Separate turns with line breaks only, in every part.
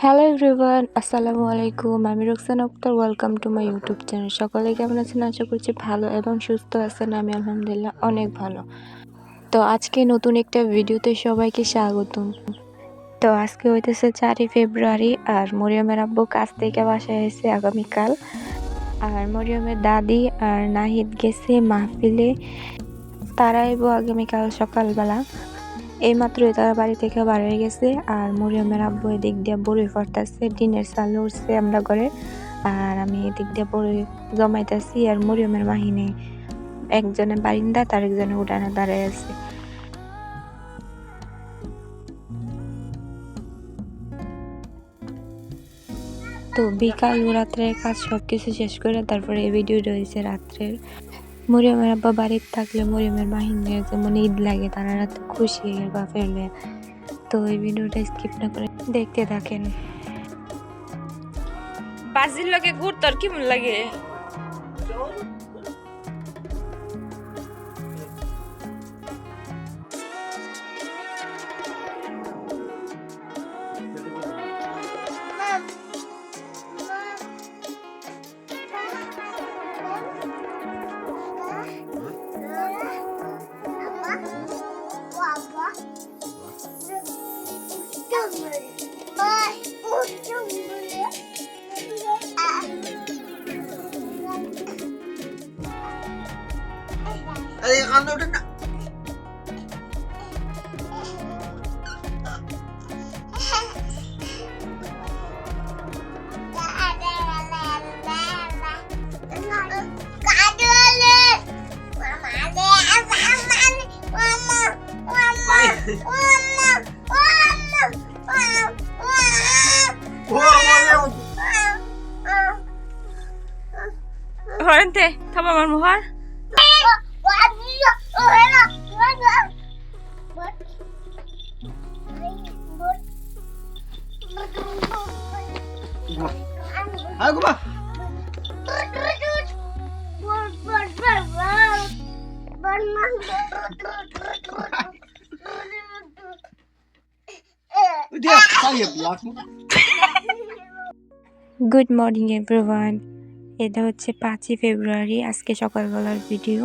Hello everyone, আসসালামু আলাইকুম। আমি Roksana Akter. Welcome to my YouTube channel. সকলে কেমন আছেন? আশা করছি ভালো এবং সুস্থ আছেন। আমি আলহামদুলিল্লাহ অনেক ভালো। তো আজকে নতুন একটা ভিডিওতে সবাইকে স্বাগতম। তো আজকে হইতেছে 4ই ফেব্রুয়ারি, আর মরিয়মের আব্বু কাজ থেকে বাসায় এসে আগামীকাল। আর মরিয়মের দাদি আর নাহিদ গেছে মাহফিলে। তারা এবো আগামীকাল সকালবেলা। এইমাত্রই তারা বাড়ি থেকে বার হয়ে গেছে। আর মরিয়মের আব্বু এদিক দিয়ে বড়ি ফরতাছে, ডিনের চাল উঠছে আমরা ঘরে। আর আমি এদিক দিয়ে বড়ি জমাইতেছি। আর মরিয়মের মাহিনে একজনে বারিন্দা, তার একজনে উঠানে দাঁড়ায় আছে। তো বিকাল ও রাত্রের কাজ সবকিছু শেষ করে তারপরে এই ভিডিওটা হয়েছে রাত্রের। মরিয়মের আব্বা বাড়িতে থাকলে মরিয়মের মাহিনে যেমন ঈদ লাগে, তারা রাতে খুশি বা ফেরলে। তো এই ভিডিওটা স্কিপ না করে দেখতে থাকেন।
বাজির লগে গুড় তোর কেমন লাগে? হরেন্তে থাবা আমার মুহার
গুড মর্নিং এভরিওয়ান। এটা হচ্ছে 5ই ফেব্রুয়ারি, আজকে সকালবেলার ভিডিও।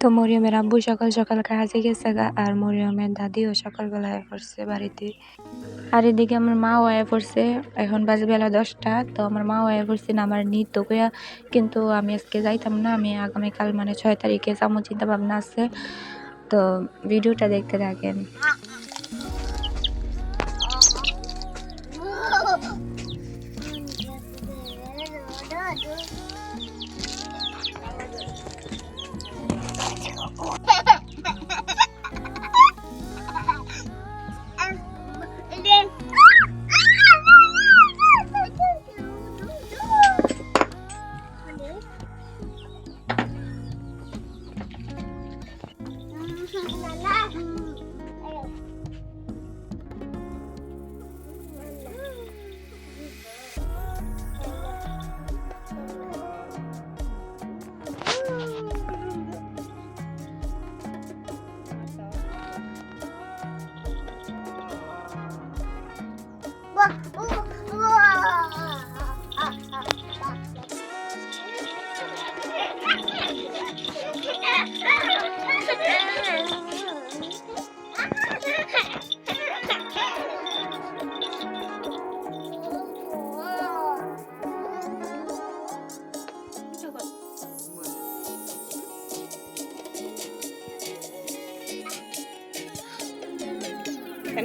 তো মরিয়মের আব্বু সকাল সকাল কাজে গেছে গা, আর মরিয়মের দাদিও সকালবেলা আয়া পড়ছে বাড়িতে। আর এদিকে আমার মাও আয়া পড়ছে। এখন বাজে বেলা 10টা। তো আমার মাও আয়া পড়ছে না আমার নিত কইয়া, কিন্তু আমি আজকে যাইতাম না। আমি আগামীকাল মানে 6 তারিখে যাবো, চিন্তা ভাবনা আছে। তো ভিডিওটা দেখতে থাকেন।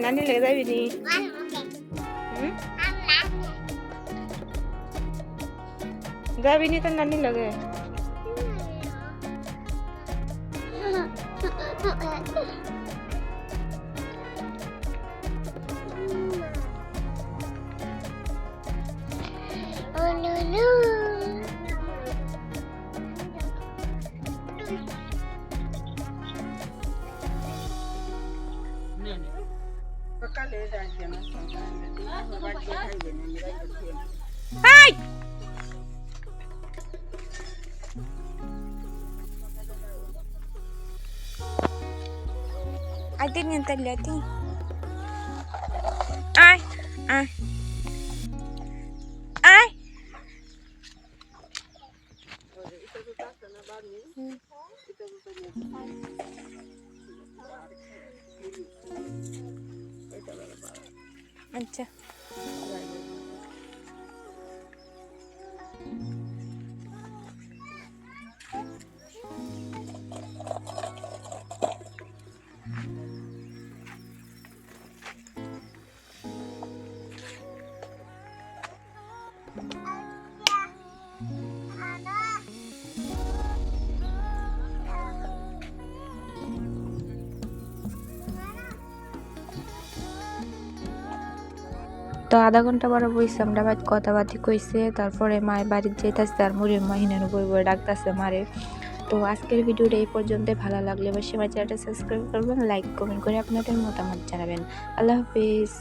নানি লেগে যাবি নি? যাবি নি তোর নানি লগে? Hai! Atin yang terlihat ni. Ai, ai.
আচ্ছা
তো আধা ঘন্টা পরে বইছে আমরা বাদ কথাবার্তি কইছে, তারপরে মায়ের বাড়ির যেতেছে আর মুড়ির মা হিনের বই বই ডাকতেছে মারে। তো আজকের ভিডিওটা এই পর্যন্ত, ভালো লাগলে অবশ্যই আমার চ্যানেলটা সাবস্ক্রাইব করবেন, লাইক কমেন্ট করে আপনাদের মতামত জানাবেন। আল্লাহ হাফিজ।